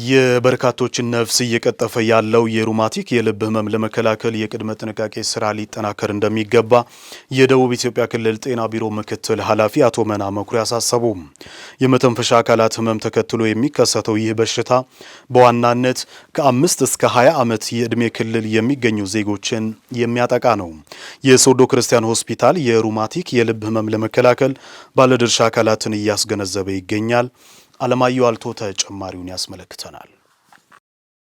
የበርካቶችን ነፍስ እየቀጠፈ ያለው የሩማቲክ የልብ ህመም ለመከላከል የቅድመ ጥንቃቄ ስራ ሊጠናከር እንደሚገባ የደቡብ ኢትዮጵያ ክልል ጤና ቢሮ ምክትል ኃላፊ አቶ መና መኩሪያ አሳሰቡ። የመተንፈሻ አካላት ህመም ተከትሎ የሚከሰተው ይህ በሽታ በዋናነት ከ5 እስከ 20 ዓመት የዕድሜ ክልል የሚገኙ ዜጎችን የሚያጠቃ ነው። የሶዶ ክርስቲያን ሆስፒታል የሩማቲክ የልብ ህመም ለመከላከል ባለድርሻ አካላትን እያስገነዘበ ይገኛል። አለማየሁ አልቶ ተጨማሪውን ያስመለክተናል።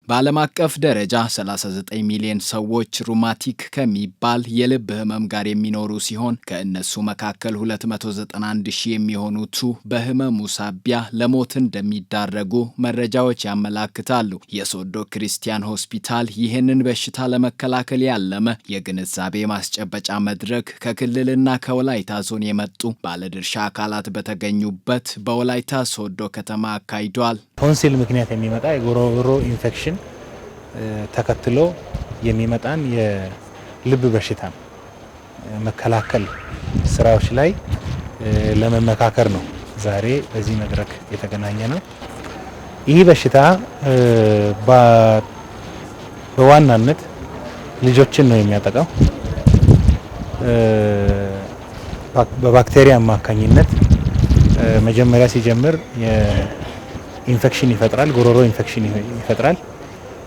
በዓለም አቀፍ ደረጃ 39 ሚሊዮን ሰዎች ሩማቲክ ከሚባል የልብ ህመም ጋር የሚኖሩ ሲሆን ከእነሱ መካከል 291 ሺህ የሚሆኑቱ በህመሙ ሳቢያ ለሞት እንደሚዳረጉ መረጃዎች ያመላክታሉ። የሶዶ ክርስቲያን ሆስፒታል ይህንን በሽታ ለመከላከል ያለመ የግንዛቤ ማስጨበጫ መድረክ ከክልልና ከወላይታ ዞን የመጡ ባለድርሻ አካላት በተገኙበት በወላይታ ሶዶ ከተማ አካሂዷል። ቶንሲል ምክንያት የሚመጣ የጉሮሮ ኢንፌክሽን ተከትሎ የሚመጣን የልብ በሽታ መከላከል ስራዎች ላይ ለመመካከር ነው ዛሬ በዚህ መድረክ የተገናኘ ነው። ይህ በሽታ በዋናነት ልጆችን ነው የሚያጠቃው። በባክቴሪያ አማካኝነት መጀመሪያ ሲጀምር ኢንፌክሽን ይፈጥራል፣ ጉሮሮ ኢንፌክሽን ይፈጥራል።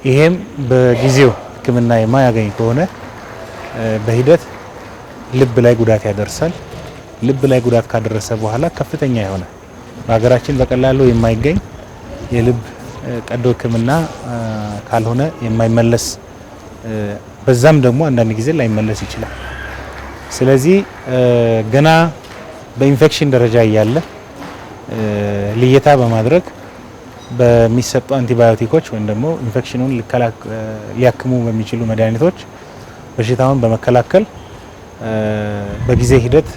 ይሄም በጊዜው ሕክምና የማያገኝ ከሆነ በሂደት ልብ ላይ ጉዳት ያደርሳል። ልብ ላይ ጉዳት ካደረሰ በኋላ ከፍተኛ የሆነ በሀገራችን በቀላሉ የማይገኝ የልብ ቀዶ ሕክምና ካልሆነ የማይመለስ በዛም ደግሞ አንዳንድ ጊዜ ላይመለስ ይችላል። ስለዚህ ገና በኢንፌክሽን ደረጃ እያለ ልየታ በማድረግ በሚሰጡ አንቲባዮቲኮች ወይም ደግሞ ኢንፌክሽኑን ሊያክሙ በሚችሉ መድኃኒቶች በሽታውን በመከላከል በጊዜ ሂደት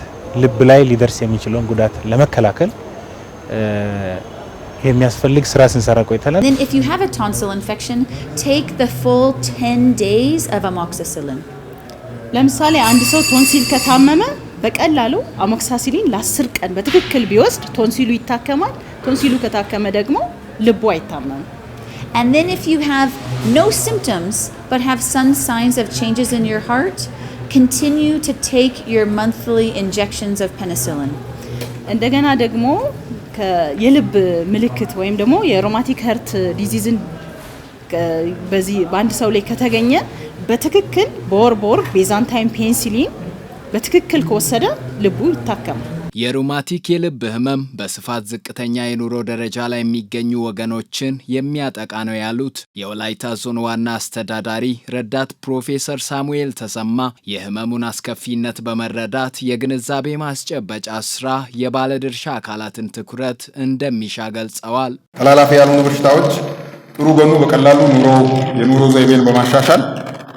ልብ ላይ ሊደርስ የሚችለውን ጉዳት ለመከላከል የሚያስፈልግ ስራ ስንሰራ ቆይተናል። Then if you have a tonsil infection, take the full 10 days of amoxicillin. ለምሳሌ አንድ ሰው ቶንሲል ከታመመ በቀላሉ አሞክሳሲሊን ለ10 ቀን በትክክል ቢወስድ ቶንሲሉ ይታከማል። ቶንሲሉ ከታከመ ደግሞ ልቡ አይታመም። And then if you have no symptoms but have some signs of changes in your heart, continue to take your monthly injections of penicillin. እንደገና ደግሞ የልብ ምልክት ወይም ደግሞ የሮማቲክ ሀርት ዲዚዝን በዚህ በአንድ ሰው ላይ ከተገኘ በትክክል በወር ቤዛንታይን ፔንሲሊን በትክክል ከወሰደ ልቡ ይታከማል። የሩማቲክ የልብ ህመም በስፋት ዝቅተኛ የኑሮ ደረጃ ላይ የሚገኙ ወገኖችን የሚያጠቃ ነው ያሉት የወላይታ ዞን ዋና አስተዳዳሪ ረዳት ፕሮፌሰር ሳሙኤል ተሰማ የህመሙን አስከፊነት በመረዳት የግንዛቤ ማስጨበጫ ስራ የባለድርሻ አካላትን ትኩረት እንደሚሻ ገልጸዋል። ተላላፊ ያልሆኑ በሽታዎች ጥሩ ጎኑ በቀላሉ የኑሮ ዘይቤን በማሻሻል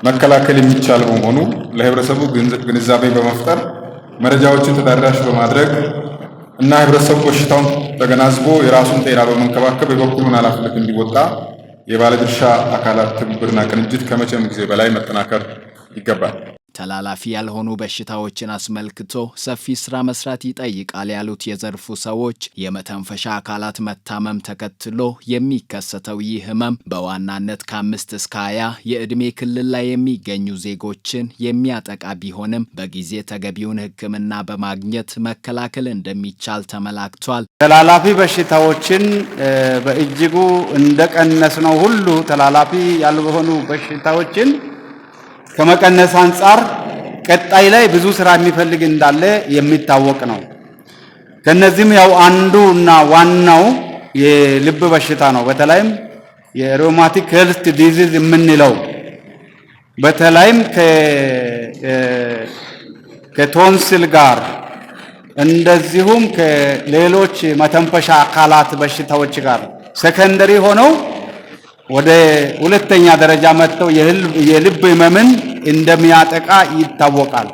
መከላከል የሚቻል በመሆኑ ለህብረተሰቡ ግንዛቤ በመፍጠር መረጃዎችን ተደራሽ በማድረግ እና ህብረተሰቡ በሽታውን ተገናዝቦ የራሱን ጤና በመንከባከብ የበኩሉን ኃላፊነት እንዲወጣ የባለድርሻ አካላት ትብብርና ቅንጅት ከመቼም ጊዜ በላይ መጠናከር ይገባል። ተላላፊ ያልሆኑ በሽታዎችን አስመልክቶ ሰፊ ስራ መስራት ይጠይቃል ያሉት የዘርፉ ሰዎች የመተንፈሻ አካላት መታመም ተከትሎ የሚከሰተው ይህ ህመም በዋናነት ከ5 እስከ 20 የዕድሜ ክልል ላይ የሚገኙ ዜጎችን የሚያጠቃ ቢሆንም በጊዜ ተገቢውን ሕክምና በማግኘት መከላከል እንደሚቻል ተመላክቷል። ተላላፊ በሽታዎችን በእጅጉ እንደቀነስ ነው ሁሉ ተላላፊ ያልሆኑ በሽታዎችን ከመቀነስ አንፃር ቀጣይ ላይ ብዙ ስራ የሚፈልግ እንዳለ የሚታወቅ ነው። ከነዚህም ያው አንዱና ዋናው የልብ በሽታ ነው። በተለይም የሮማቲክ ሄርት ዲዚዝ የምንለው በተለይም ከቶንሲል ጋር እንደዚሁም ከሌሎች መተንፈሻ አካላት በሽታዎች ጋር ሰከንደሪ ሆነው ወደ ሁለተኛ ደረጃ መጥተው የልብ ህመምን እንደሚያጠቃ ይታወቃል።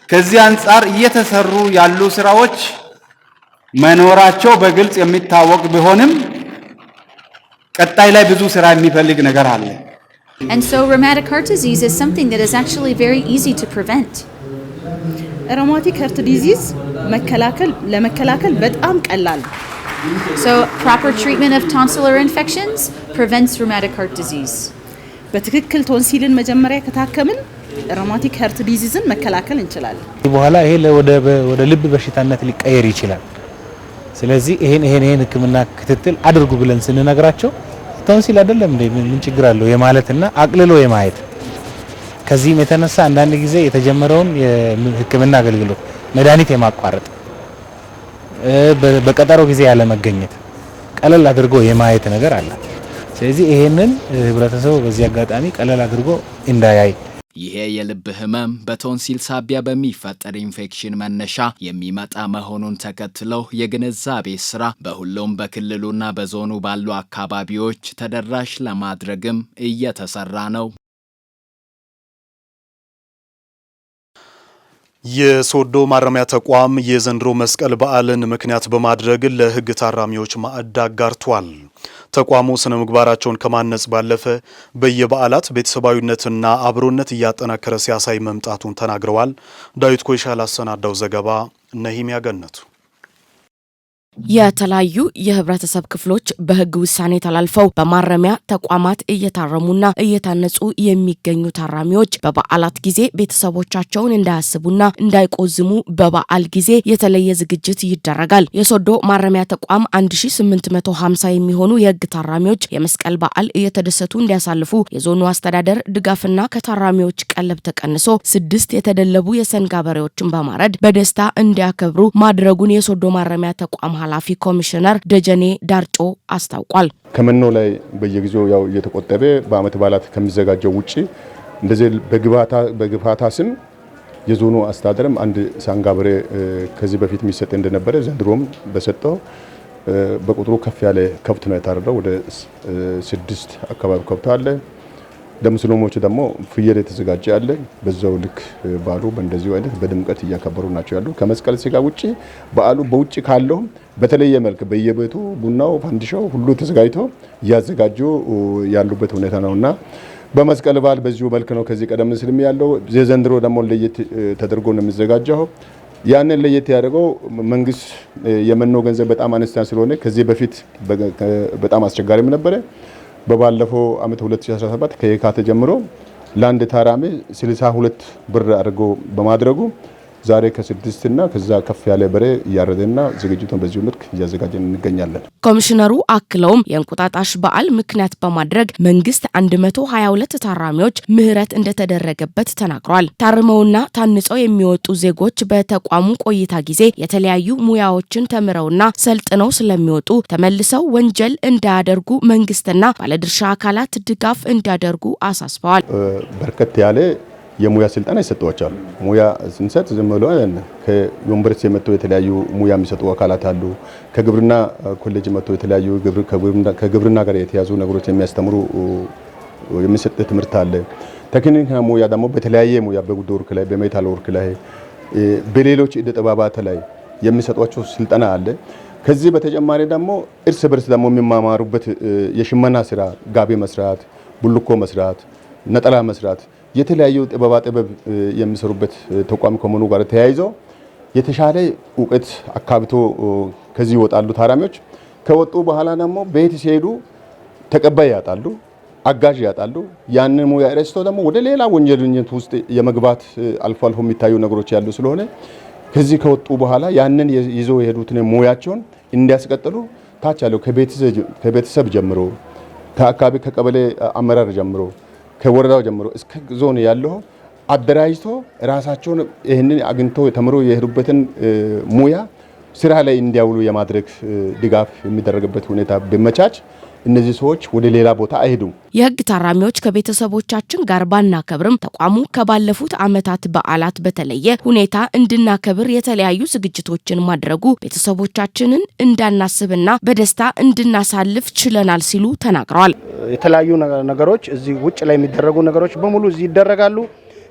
ከዚህ አንፃር እየተሰሩ ያሉ ስራዎች መኖራቸው በግልጽ የሚታወቅ ቢሆንም ቀጣይ ላይ ብዙ ስራ የሚፈልግ ነገር አለ። And so rheumatic heart disease is something that is actually very easy to prevent. ሮማቲክ ሀርት ዲዚዝ ለመከላከል በጣም ቀላል So proper treatment of tonsillar infections prevents rheumatic heart disease. በትክክል ቶንሲልን መጀመሪያ ከታከምን ሮማቲክ ሄርት ዲዚዝን መከላከል እንችላለን። በኋላ ይሄ ወደ ልብ በሽታነት ሊቀየር ይችላል። ስለዚህ ይሄን ህክምና ክትትል አድርጉ ብለን ስንነግራቸው ቶንሲል አይደለም እንዴ ምን ችግር አለው የማለትና አቅልሎ የማየት ከዚህም የተነሳ አንዳንድ ጊዜ የተጀመረውን የህክምና አገልግሎት መድኃኒት የማቋረጥ በቀጠሮ ጊዜ ያለ መገኘት ቀለል አድርጎ የማየት ነገር አለ። ስለዚህ ይሄንን ህብረተሰቡ በዚህ አጋጣሚ ቀለል አድርጎ እንዳያይ ይሄ የልብ ህመም በቶንሲል ሳቢያ በሚፈጠር ኢንፌክሽን መነሻ የሚመጣ መሆኑን ተከትለው የግንዛቤ ስራ በሁሉም በክልሉና በዞኑ ባሉ አካባቢዎች ተደራሽ ለማድረግም እየተሰራ ነው። የሶዶ ማረሚያ ተቋም የዘንድሮ መስቀል በዓልን ምክንያት በማድረግ ለህግ ታራሚዎች ማዕድ አጋርቷል። ተቋሙ ስነ ምግባራቸውን ከማነጽ ባለፈ በየበዓላት ቤተሰባዊነትና አብሮነት እያጠናከረ ሲያሳይ መምጣቱን ተናግረዋል። ዳዊት ኮይሻ ላሰናዳው ዘገባ ነሂሚያ ገነቱ። የተለያዩ የህብረተሰብ ክፍሎች በህግ ውሳኔ ተላልፈው በማረሚያ ተቋማት እየታረሙና እየታነጹ የሚገኙ ታራሚዎች በበዓላት ጊዜ ቤተሰቦቻቸውን እንዳያስቡና እንዳይቆዝሙ በበዓል ጊዜ የተለየ ዝግጅት ይደረጋል። የሶዶ ማረሚያ ተቋም 1850 የሚሆኑ የህግ ታራሚዎች የመስቀል በዓል እየተደሰቱ እንዲያሳልፉ የዞኑ አስተዳደር ድጋፍና ከታራሚዎች ቀለብ ተቀንሶ 6 የተደለቡ የሰንጋ በሬዎችን በማረድ በደስታ እንዲያከብሩ ማድረጉን የሶዶ ማረሚያ ተቋም ኃላፊ ኮሚሽነር ደጀኔ ዳርጮ አስታውቋል። ከመኖ ላይ በየጊዜው ያው እየተቆጠበ በአመት በዓላት ከሚዘጋጀው ውጪ እንደዚህ በግፋታ ስም የዞኑ አስተዳደርም አንድ ሳንጋ በሬ ከዚህ በፊት የሚሰጥ እንደነበረ ዘንድሮም በሰጠው በቁጥሩ ከፍ ያለ ከብት ነው የታረደው። ወደ 6 አካባቢ ከብት አለ። ለሙስሊሞች ደግሞ ፍየል የተዘጋጀ አለ። በዛው ልክ በዓሉ በእንደዚሁ አይነት በድምቀት እያከበሩ ናቸው ያሉ። ከመስቀል ስጋ ውጪ በዓሉ በውጪ ካለው በተለየ መልክ በየቤቱ ቡናው ፋንዲሻው ሁሉ ተዘጋጅቶ እያዘጋጁ ያሉበት ሁኔታ ነውና በመስቀል በዓል በዚሁ መልክ ነው ከዚህ ቀደም ሲልም ያለው። ዘንድሮ ደግሞ ለየት ተደርጎ ነው የሚዘጋጀው። ያንን ለየት ያደርገው መንግስት የመኖ ገንዘብ በጣም አነስተኛ ስለሆነ ከዚህ በፊት በጣም አስቸጋሪም ነበረ። በባለፈው አመት 2017 ከየካቲት ጀምሮ ለአንድ ታራሚ 62 ብር አድርጎ በማድረጉ ዛሬ ከ6 እና ከዛ ከፍ ያለ በሬ እያረደና ዝግጅቱን በዚሁ ልክ እያዘጋጀን እንገኛለን። ኮሚሽነሩ አክለውም የእንቁጣጣሽ በዓል ምክንያት በማድረግ መንግስት 122 ታራሚዎች ምህረት እንደተደረገበት ተናግሯል። ታርመውና ታንጸው የሚወጡ ዜጎች በተቋሙ ቆይታ ጊዜ የተለያዩ ሙያዎችን ተምረውና ሰልጥነው ስለሚወጡ ተመልሰው ወንጀል እንዳያደርጉ መንግስትና ባለድርሻ አካላት ድጋፍ እንዲያደርጉ አሳስበዋል። በርከት ያለ የሙያ ስልጠና ይሰጣቸዋል። ሙያ ስንሰጥ ዝም ብሎ ከዩኒቨርሲቲ የመጡ የተለያዩ ሙያ የሚሰጡ አካላት አሉ። ከግብርና ኮሌጅ መጥቶ የተለያዩ ከግብርና ጋር የተያዙ ነገሮች የሚያስተምሩ የሚሰጥ ትምህርት አለ። ቴክኒክ ሙያ ደግሞ በተለያየ ሙያ በጉዶ ወርክ ላይ፣ በሜታል ወርክ ላይ፣ በሌሎች እደ ጥበባት ላይ የሚሰጧቸው ስልጠና አለ። ከዚህ በተጨማሪ ደግሞ እርስ በርስ ደግሞ የሚማማሩበት የሽመና ስራ፣ ጋቢ መስራት፣ ቡልኮ መስራት፣ ነጠላ መስራት የተለያዩ ጥበብ የሚሰሩበት ተቋም ከመሆኑ ጋር ተያይዞ የተሻለ እውቀት አካብቶ ከዚህ ይወጣሉ ታራሚዎች። ከወጡ በኋላ ደግሞ ቤት ሲሄዱ ተቀባይ ያጣሉ፣ አጋዥ ያጣሉ። ያንን ሙያ ረስቶ ደግሞ ወደ ሌላ ወንጀልነት ውስጥ የመግባት አልፎ አልፎ የሚታዩ ነገሮች ያሉ ስለሆነ ከዚህ ከወጡ በኋላ ያንን ይዘው የሄዱትን ሙያቸውን እንዲያስቀጥሉ ታች ያለው ከቤተሰብ ጀምሮ ከአካባቢ ከቀበሌ አመራር ጀምሮ ከወረዳው ጀምሮ እስከ ዞን ያለው አደራጅቶ ራሳቸውን ይህንን አግኝቶ ተምሮ የሄዱበትን ሙያ ስራ ላይ እንዲያውሉ የማድረግ ድጋፍ የሚደረግበት ሁኔታ በመቻች እነዚህ ሰዎች ወደ ሌላ ቦታ አይሄዱም። የህግ ታራሚዎች ከቤተሰቦቻችን ጋር ባናከብርም ተቋሙ ከባለፉት አመታት በዓላት በተለየ ሁኔታ እንድናከብር የተለያዩ ዝግጅቶችን ማድረጉ ቤተሰቦቻችንን እንዳናስብና በደስታ እንድናሳልፍ ችለናል ሲሉ ተናግረዋል። የተለያዩ ነገሮች እዚህ ውጭ ላይ የሚደረጉ ነገሮች በሙሉ እዚህ ይደረጋሉ።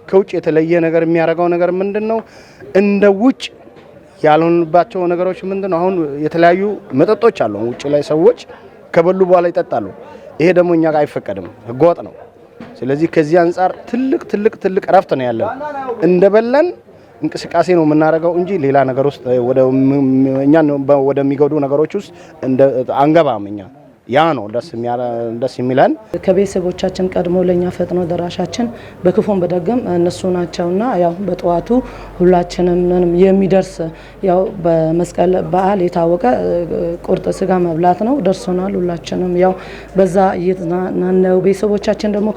ከውጭ የተለየ ነገር የሚያደርገው ነገር ምንድነው? እንደ ውጭ ያልሆነባቸው ነገሮች ምንድነው? አሁን የተለያዩ መጠጦች አሉ። ውጭ ላይ ሰዎች ከበሉ በኋላ ይጠጣሉ። ይሄ ደግሞ እኛ ጋር አይፈቀድም፣ ህገወጥ ነው። ስለዚህ ከዚህ አንፃር ትልቅ ረፍት ነው ያለን። እንደበለን እንቅስቃሴ ነው የምናደርገው እንጂ ሌላ ነገር ውስጥ እኛን ወደሚጎዱ ነገሮች ውስጥ አንገባም። እኛ ያ ነው ደስ የሚለን። ከቤተሰቦቻችን ቀድሞ ለኛ ፈጥኖ ደራሻችን በክፉም በደግም እነሱ ናቸውና ያው በጠዋቱ ሁላችንም የሚደርስ ያው በመስቀል በዓል የታወቀ ቁርጥ ስጋ መብላት ነው። ደርሶናል። ሁላችንም ያው በዛ እየተናነው ቤተሰቦቻችን ደግሞ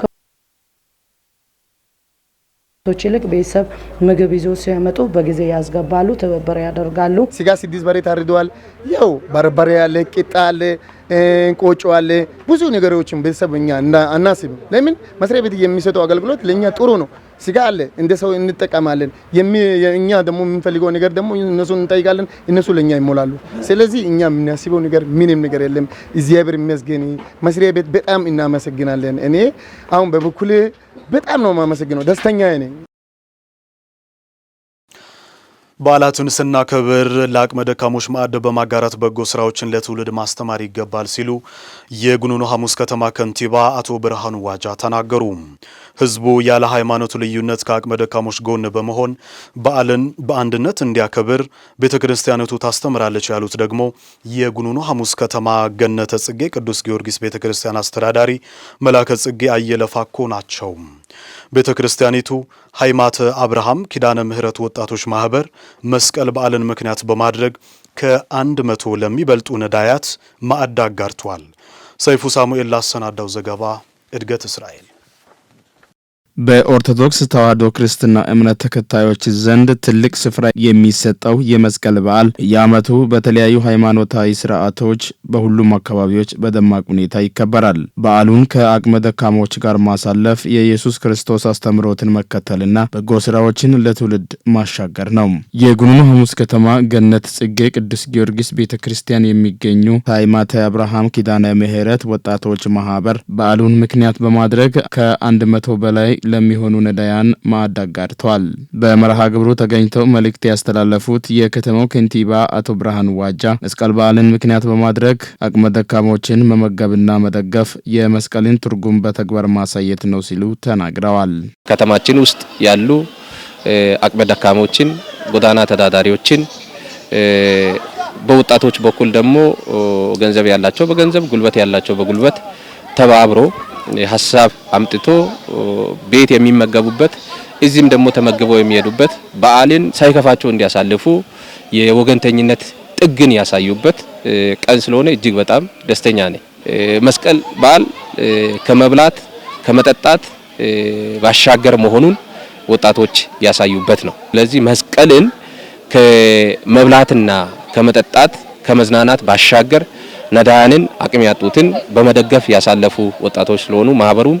ይልቅ ቤተሰብ ምግብ ይዞ ሲያመጡ በጊዜ ያስገባሉ፣ ትብብር ያደርጋሉ። ስጋ 6 በሬ ታርደዋል። ያው በርበሬ ያለ፣ ቂጣ አለ፣ ቆጮ አለ፣ ብዙ ነገሮችን ቤተሰብኛ አናስብ። ለምን መስሪያ ቤት የሚሰጠው አገልግሎት ለኛ ጥሩ ነው። ስጋ አለ፣ እንደ ሰው እንጠቀማለን። እኛ ደግሞ የምንፈልገው ነገር ደግሞ እነሱን እንጠይቃለን፣ እነሱ ለኛ ይሞላሉ። ስለዚህ እኛ የምናስበው ነገር ምንም ነገር የለም። እግዚአብሔር ይመስገን። መስሪያ ቤት በጣም እናመሰግናለን። እኔ አሁን በበኩሌ በጣም ነው የማመሰግነው፣ ደስተኛ ነኝ። በዓላትን ስናከብር ለአቅመ ደካሞች ማዕድ በማጋራት በጎ ስራዎችን ለትውልድ ማስተማር ይገባል ሲሉ የጉኑኑ ሐሙስ ከተማ ከንቲባ አቶ ብርሃኑ ዋጃ ተናገሩ። ህዝቡ ያለ ሃይማኖቱ ልዩነት ከአቅመ ደካሞች ጎን በመሆን በዓልን በአንድነት እንዲያከብር ቤተክርስቲያኒቱ ታስተምራለች ያሉት ደግሞ የጉኑኑ ሐሙስ ከተማ ገነተ ጽጌ ቅዱስ ጊዮርጊስ ቤተክርስቲያን አስተዳዳሪ መላከ ጽጌ አየለ ፋኮ ናቸው። ቤተክርስቲያኒቱ ሃይማተ አብርሃም ኪዳነ ምህረት ወጣቶች ማህበር መስቀል በዓልን ምክንያት በማድረግ ከ100 ለሚበልጡ ነዳያት ማዕድ አጋርቷል። ሰይፉ ሳሙኤል ላሰናዳው ዘገባ እድገት እስራኤል። በኦርቶዶክስ ተዋሕዶ ክርስትና እምነት ተከታዮች ዘንድ ትልቅ ስፍራ የሚሰጠው የመስቀል በዓል የዓመቱ በተለያዩ ሃይማኖታዊ ስርዓቶች በሁሉም አካባቢዎች በደማቅ ሁኔታ ይከበራል። በዓሉን ከአቅመ ደካሞች ጋር ማሳለፍ የኢየሱስ ክርስቶስ አስተምሮትን መከተልና በጎ ስራዎችን ለትውልድ ማሻገር ነው። የጉኑኑ ሐሙስ ከተማ ገነት ጽጌ ቅዱስ ጊዮርጊስ ቤተክርስቲያን የሚገኙ ሃይማተ አብርሃም ኪዳነ ምህረት ወጣቶች ማህበር በዓሉን ምክንያት በማድረግ ከ100 በላይ ለሚሆኑ ነዳያን ማዕድ አጋርተዋል። በመርሃ ግብሩ ተገኝተው መልእክት ያስተላለፉት የከተማው ከንቲባ አቶ ብርሃኑ ዋጃ መስቀል በዓልን ምክንያት በማድረግ አቅመ ደካሞችን መመገብና መደገፍ የመስቀልን ትርጉም በተግባር ማሳየት ነው ሲሉ ተናግረዋል። ከተማችን ውስጥ ያሉ አቅመ ደካሞችን፣ ጎዳና ተዳዳሪዎችን በወጣቶች በኩል ደግሞ ገንዘብ ያላቸው በገንዘብ ጉልበት ያላቸው በጉልበት ተባብሮ ሐሳብ አምጥቶ ቤት የሚመገቡበት እዚህም ደግሞ ተመግበው የሚሄዱበት በዓልን ሳይከፋቸው እንዲያሳልፉ የወገንተኝነት ጥግን ያሳዩበት ቀን ስለሆነ እጅግ በጣም ደስተኛ ነኝ። መስቀል በዓል ከመብላት ከመጠጣት ባሻገር መሆኑን ወጣቶች ያሳዩበት ነው። ስለዚህ መስቀልን ከመብላትና ከመጠጣት ከመዝናናት ባሻገር ነዳያንን አቅም ያጡትን በመደገፍ ያሳለፉ ወጣቶች ስለሆኑ ማህበሩም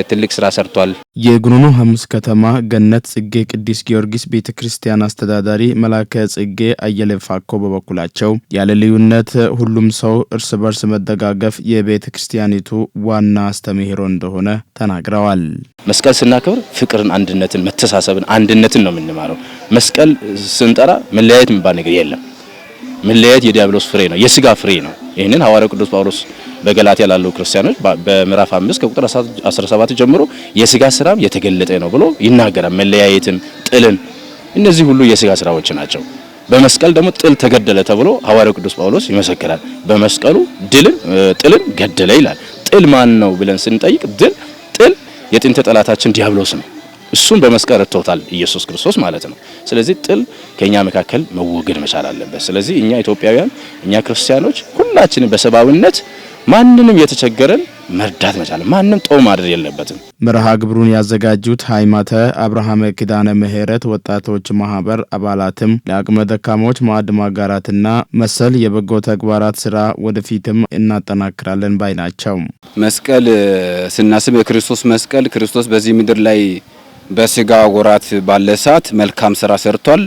ትልቅ ስራ ሰርቷል። የጉኑኑ ሐሙስ ከተማ ገነት ጽጌ ቅዱስ ጊዮርጊስ ቤተክርስቲያን አስተዳዳሪ መላከ ጽጌ አየለ ፋኮ በበኩላቸው ያለ ልዩነት ሁሉም ሰው እርስ በርስ መደጋገፍ የቤተክርስቲያኒቱ ዋና አስተምህሮ እንደሆነ ተናግረዋል። መስቀል ስናከብር ፍቅርን፣ አንድነትን፣ መተሳሰብን፣ አንድነትን ነው የምንማረው። መስቀል ስንጠራ መለያየት የሚባል ነገር የለም። መለያየት የዲያብሎስ ፍሬ ነው፣ የስጋ ፍሬ ነው። ይህንን ሐዋርያው ቅዱስ ጳውሎስ በገላትያ ላሉ ክርስቲያኖች በምዕራፍ 5 ከቁጥር 17 ጀምሮ የስጋ ስራም የተገለጠ ነው ብሎ ይናገራል። መለያየትን፣ ጥልን፣ እነዚህ ሁሉ የስጋ ስራዎች ናቸው። በመስቀል ደግሞ ጥል ተገደለ ተብሎ ሐዋርያው ቅዱስ ጳውሎስ ይመሰክራል። በመስቀሉ ጥልን ገደለ ይላል። ጥል ማን ነው ብለን ስንጠይቅ ጥል የጥንት ጠላታችን ዲያብሎስ ነው። እሱም በመስቀል ረድቶታል ኢየሱስ ክርስቶስ ማለት ነው። ስለዚህ ጥል ከኛ መካከል መወገድ መቻል አለበት። ስለዚህ እኛ ኢትዮጵያውያን፣ እኛ ክርስቲያኖች ሁላችንም በሰብአዊነት ማንንም የተቸገረን መርዳት መቻል፣ ማንንም ጦም ማድረግ የለበትም። መርሃ ግብሩን ያዘጋጁት ሃይማተ አብርሃም ኪዳነ ምህረት ወጣቶች ማህበር አባላትም ለአቅመ ደካሞች ማዕድ ማጋራትና መሰል የበጎ ተግባራት ስራ ወደፊትም እናጠናክራለን ባይ ናቸው። መስቀል ስናስብ የክርስቶስ መስቀል ክርስቶስ በዚህ ምድር ላይ በስጋ ወራት ባለ ሰዓት መልካም ስራ ሰርቷል።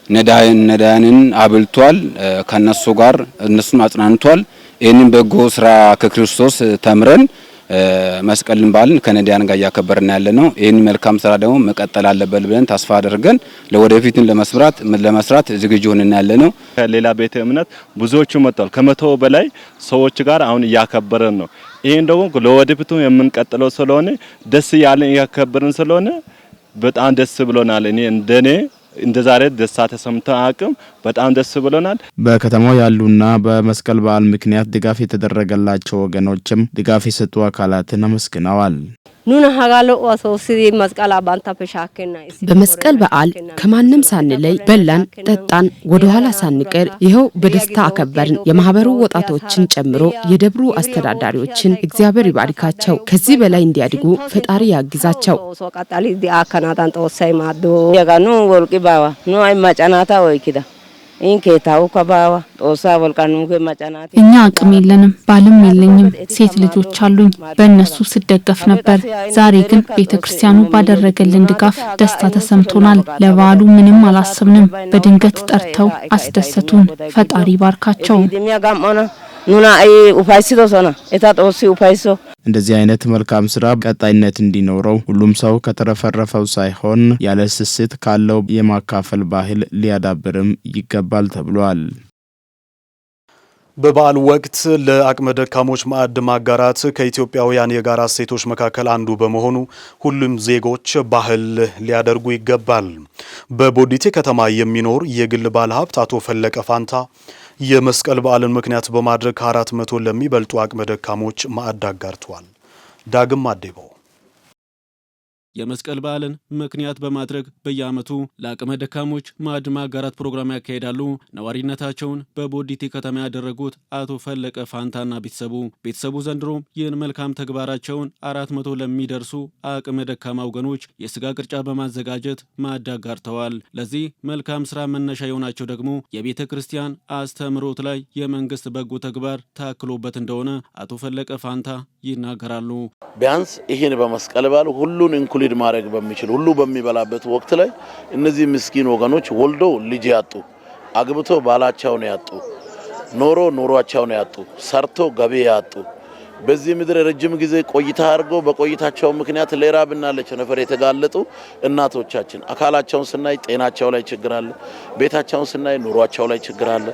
ነዳያንን አብልቷል። ከነሱ ጋር እነሱን አጽናንቷል። ይህንን በጎ ስራ ከክርስቶስ ተምረን መስቀልን በዓልን ከነዳያን ጋር እያከበርን ያለ ነው። ይህን መልካም ስራ ደግሞ መቀጠል አለበት ብለን ተስፋ አድርገን ለወደፊትን ለመስራት ዝግጁ ሆነን ያለ ነው። ከሌላ ቤተ እምነት ብዙዎቹ መጥተዋል። ከ100 በላይ ሰዎች ጋር አሁን እያከበረን ነው። ይሄን ደግሞ ለወደፊቱ የምንቀጥለው ስለሆነ ደስ ያለን እያከበርን ስለሆነ በጣም ደስ ብሎናል። እኔ እንደኔ እንደዛሬ ደስታ ተሰምተን አቅም በጣም ደስ ብሎናል። በከተማው ያሉና በመስቀል በዓል ምክንያት ድጋፍ የተደረገላቸው ወገኖችም ድጋፍ የሰጡ አካላትን አመስግነዋል። ኑና ሀጋሎ ወሶሲ መስቀል አባንታ ፈሻከና በመስቀል በዓል ከማንም ሳንለይ በላን ጠጣን ወደ ኋላ ሳንቀር ይኸው በደስታ አከበርን። የማህበሩ ወጣቶችን ጨምሮ የደብሩ አስተዳዳሪዎችን እግዚአብሔር ይባርካቸው፣ ከዚህ በላይ እንዲያድጉ ፈጣሪ ያግዛቸው። ሶቃጣሊ ዲአከናታን ተወሳይ ማዶ ያጋኑ ወልቂ ባዋ ኑ አይ ማጫናታ ወይኪዳ ኢንኬታው ከባዋ ጦሳ ወልቃኑ ከማጫናታ እኛ አቅም የለንም፣ ባልም የለኝም፣ ሴት ልጆች አሉኝ። በእነሱ ስደገፍ ነበር። ዛሬ ግን ቤተክርስቲያኑ ባደረገልን ድጋፍ ደስታ ተሰምቶናል። ለበዓሉ ምንም አላሰብንም። በድንገት ጠርተው አስደሰቱን። ፈጣሪ ባርካቸው። ኑና አይ ኡፋይሲዶ ሶና እታ ጦሲ ኡፋይሶ እንደዚህ አይነት መልካም ስራ ቀጣይነት እንዲኖረው ሁሉም ሰው ከተረፈረፈው ሳይሆን ያለ ስስት ካለው የማካፈል ባህል ሊያዳብርም ይገባል ተብሏል። በበዓል ወቅት ለአቅመ ደካሞች ማዕድ ማጋራት ከኢትዮጵያውያን የጋራ እሴቶች መካከል አንዱ በመሆኑ ሁሉም ዜጎች ባህል ሊያደርጉ ይገባል። በቦዲቴ ከተማ የሚኖር የግል ባለሀብት አቶ ፈለቀ ፋንታ የመስቀል በዓልን ምክንያት በማድረግ ከ400 ለሚበልጡ አቅመ ደካሞች ማዕድ አጋርተዋል። ዳግም አዴቦ የመስቀል በዓልን ምክንያት በማድረግ በየዓመቱ ለአቅመ ደካሞች ማዕድ ማጋራት ፕሮግራም ያካሄዳሉ። ነዋሪነታቸውን በቦዲቴ ከተማ ያደረጉት አቶ ፈለቀ ፋንታና ቤተሰቡ ዘንድሮ ይህን መልካም ተግባራቸውን 400 ለሚደርሱ አቅመ ደካማ ወገኖች የስጋ ቅርጫ በማዘጋጀት ማዕድ አጋርተዋል። ለዚህ መልካም ስራ መነሻ የሆናቸው ደግሞ የቤተ ክርስቲያን አስተምሮት ላይ የመንግስት በጎ ተግባር ታክሎበት እንደሆነ አቶ ፈለቀ ፋንታ ይናገራሉ። ቢያንስ ይሄን በመስቀል በዓል ሁሉን እንኩሊድ ማድረግ በሚችል ሁሉ በሚበላበት ወቅት ላይ እነዚህ ምስኪን ወገኖች ወልዶ ልጅ ያጡ፣ አግብቶ ባላቸውን ያጡ፣ ኖሯቸውን ያጡ፣ ሰርቶ ገቢ ያጡ፣ በዚህ ምድር ረጅም ጊዜ ቆይታ አድርገው በቆይታቸው ምክንያት ለራብና ለቸነፈር የተጋለጡ እናቶቻችን አካላቸውን ስናይ ጤናቸው ላይ ችግር አለ፣ ቤታቸውን ስናይ ኑሯቸው ላይ ችግር አለ፣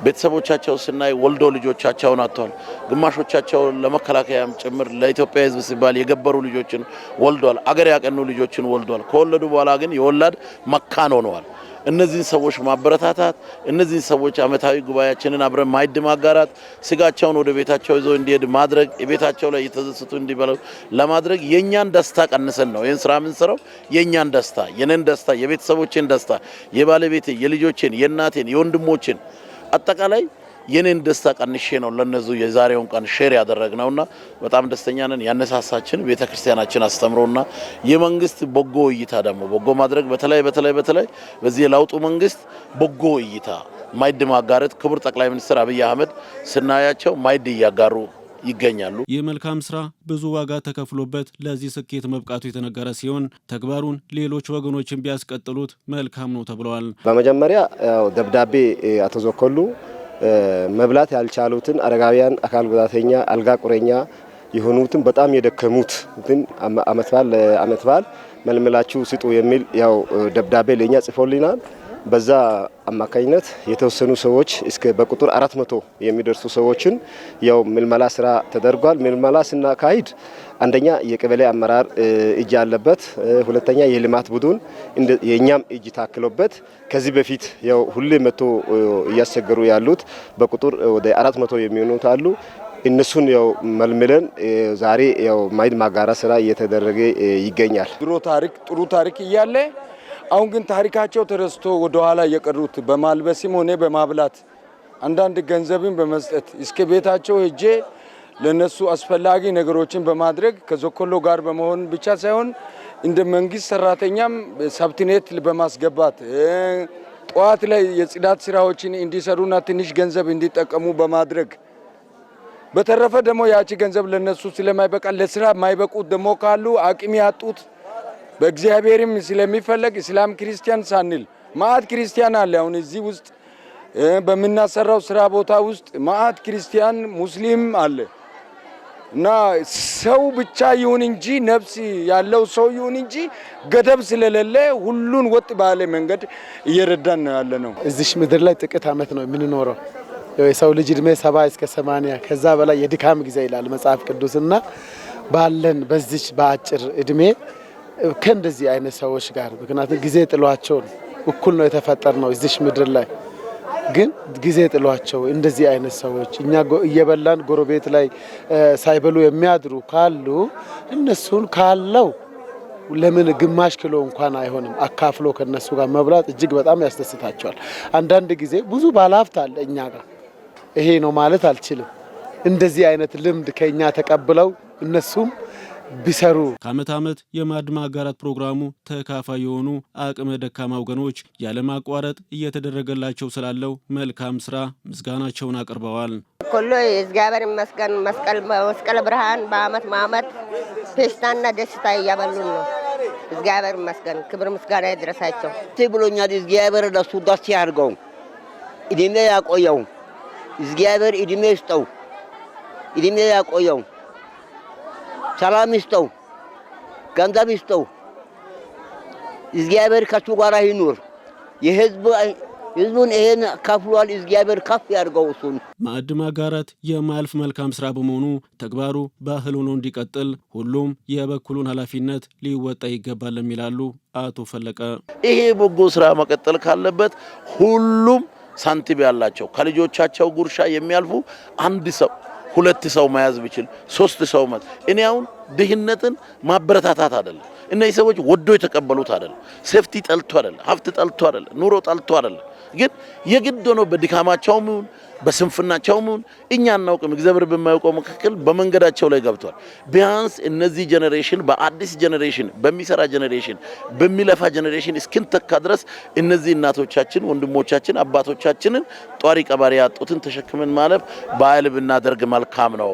ቤተሰቦቻቸው ስናይ ወልዶ ልጆቻቸውን አጥተዋል። ግማሾቻቸው ለመከላከያም ጭምር ለኢትዮጵያ ሕዝብ ሲባል የገበሩ ልጆችን ወልዷል። አገር ያቀኑ ልጆችን ወልዷል። ከወለዱ በኋላ ግን የወላድ መካን ሆነዋል። እነዚህን ሰዎች ማበረታታት፣ እነዚህን ሰዎች አመታዊ ጉባኤያችንን አብረን ማዕድ ማጋራት፣ ስጋቸውን ወደ ቤታቸው ይዘው እንዲሄድ ማድረግ፣ የቤታቸው ላይ እየተዘሰቱ እንዲበሉ ለማድረግ የኛን ደስታ ቀንሰን ነው ይህን ስራ የምንሰራው። የኛን ደስታ፣ የኔን ደስታ፣ የቤተሰቦችን ደስታ፣ የባለቤቴ፣ የልጆችን፣ የእናቴን፣ የወንድሞችን አጠቃላይ የኔን ደስታ ቀንሼ ነው ለነዙ የዛሬውን ቀን ሼር ያደረግነውና በጣም ደስተኛ ነን። ያነሳሳችን ቤተክርስቲያናችን አስተምሮና የመንግስት በጎ እይታ ደግሞ በጎ ማድረግ በተለይ በዚህ የለውጡ መንግስት በጎ እይታ ማዕድ ማጋራት ክቡር ጠቅላይ ሚኒስትር አብይ አህመድ ስናያቸው ማዕድ እያጋሩ ይገኛሉ። ይህ መልካም ስራ ብዙ ዋጋ ተከፍሎበት ለዚህ ስኬት መብቃቱ የተነገረ ሲሆን ተግባሩን ሌሎች ወገኖችን ቢያስቀጥሉት መልካም ነው ተብሏል። በመጀመሪያ ደብዳቤ አቶ ዘኮሉ መብላት ያልቻሉትን አረጋውያን፣ አካል ጉዳተኛ፣ አልጋ ቁረኛ የሆኑትን በጣም የደከሙትን አመት በዓል መልመላችሁ ስጡ የሚል ያው ደብዳቤ ለኛ ጽፎልናል። በዛ አማካኝነት የተወሰኑ ሰዎች እስከ በቁጥር 400 የሚደርሱ ሰዎችን ያው ምልመላ ስራ ተደርጓል። ምልመላ ስናካሂድ አንደኛ የቀበሌ አመራር እጅ ያለበት፣ ሁለተኛ የልማት ቡድን የኛም እጅ ታክሎበት ከዚህ በፊት ያው ሁሌ መቶ እያስቸገሩ ያሉት በቁጥር ወደ 400 የሚሆኑት አሉ። እነሱን ያው መልምለን ዛሬ ያው ማዕድ ማጋራት ስራ እየተደረገ ይገኛል። ጥሩ ታሪክ እያለ አሁን ግን ታሪካቸው ተረስቶ ወደ ኋላ የቀሩት በማልበስም ሆነ በማብላት አንዳንድ ገንዘብን በመስጠት እስከ ቤታቸው ሄጄ ለነሱ አስፈላጊ ነገሮችን በማድረግ ከዘኮሎ ጋር በመሆን ብቻ ሳይሆን እንደ መንግስት ሰራተኛም ሰብትኔት በማስገባት ጧት ላይ የጽዳት ስራዎችን እንዲሰሩና ትንሽ ገንዘብ እንዲጠቀሙ በማድረግ በተረፈ ደግሞ ያቺ ገንዘብ ለነሱ ስለማይበቃ ለስራ የማይበቁት ደግሞ ካሉ አቅም ያጡት በእግዚአብሔርም ስለሚፈለግ እስላም ክርስቲያን ሳንል ማአት ክርስቲያን አለ። አሁን እዚህ ውስጥ በመናሰራው ስራ ቦታ ውስጥ ማአት ክርስቲያን ሙስሊም አለ እና ሰው ብቻ ይሁን እንጂ ነፍስ ያለው ሰው ይሁን እንጂ ገደብ ስለሌለ ሁሉን ወጥ ባለ መንገድ እየረዳን ያለ ነው። እዚህ ምድር ላይ ጥቂት አመት ነው የምንኖረው። የሰው ልጅ እድሜ 70 እስከ 80 ከዛ በላይ የድካም ጊዜ ይላል መጽሐፍ ቅዱስና ባለን በዚህ በአጭር እድሜ ከእንደዚህ አይነት ሰዎች ጋር ምክንያቱም ጊዜ ጥሏቸው እኩል ነው የተፈጠርነው እዚሽ ምድር ላይ። ግን ጊዜ ጥሏቸው እንደዚህ አይነት ሰዎች እኛ እየበላን ጎረቤት ላይ ሳይበሉ የሚያድሩ ካሉ እነሱን ካለው ለምን ግማሽ ኪሎ እንኳን አይሆንም አካፍሎ ከነሱ ጋር መብላት እጅግ በጣም ያስደስታቸዋል። አንዳንድ ጊዜ ብዙ ባለሀብት አለ እኛ ጋር ይሄ ነው ማለት አልችልም። እንደዚህ አይነት ልምድ ከኛ ተቀብለው እነሱም ቢሰሩ ከዓመት ዓመት የማዕድ ማጋራት ፕሮግራሙ ተካፋይ የሆኑ አቅመ ደካማ ወገኖች ያለማቋረጥ እየተደረገላቸው ስላለው መልካም ስራ ምስጋናቸውን አቅርበዋል። ሁሉ እግዚአብሔር ይመስገን። መስቀል ብርሃን በዓመት ፌስታና ደስታ እያበሉን ነው። እግዚአብሔር ይመስገን። ክብር ምስጋና ይድረሳቸው። ብሎኛል። እግዚአብሔር ለሱ ደስ ያድርገው፣ እድሜ ያቆየው። እግዚአብሔር እድሜ ይስጠው፣ እድሜ ያቆየው። ሰላም ይስጠው፣ ገንዘብ ይስጠው። እግዚአብሔር ከሱ ጋር ይኑር። ህዝቡን ይሄን ከፍሏል። እግዚአብሔር ከፍ ያድርገው እሱን። ማዕድ ማጋራት የማያልፍ መልካም ስራ በመሆኑ ተግባሩ ባህል ሆኖ እንዲቀጥል ሁሉም የበኩሉን ኃላፊነት ሊወጣ ይገባል ይላሉ አቶ ፈለቀ። ይሄ በጎ ስራ መቀጠል ካለበት ሁሉም ሳንቲም ያላቸው ከልጆቻቸው ጉርሻ የሚያልፉ አንድ ሰው 2 ሰው መያዝ ቢችል 3 ሰው እኔ አሁን ድህነትን ማበረታታት አይደለም። እነዚህ ሰዎች ወዶ የተቀበሉት አይደለም። ሴፍቲ ጠልቶ አይደለም፣ ሀብት ጠልቶ አይደለም፣ ኑሮ ጠልቶ አይደለም። ግን የግድ ሆኖ በድካማቸውም ይሁን በስንፍናቸውም ይሁን እኛ እናውቅም እግዚአብሔር በማያውቀው መካከል በመንገዳቸው ላይ ገብቷል። ቢያንስ እነዚህ ጄኔሬሽን በአዲስ ጄኔሬሽን በሚሰራ ጄኔሬሽን በሚለፋ ጄኔሬሽን እስክንተካ ድረስ እነዚህ እናቶቻችን፣ ወንድሞቻችን፣ አባቶቻችንን ጧሪ ቀባሪ ያጡትን ተሸክመን ማለፍ ባህል ብናደርግ መልካም ነው።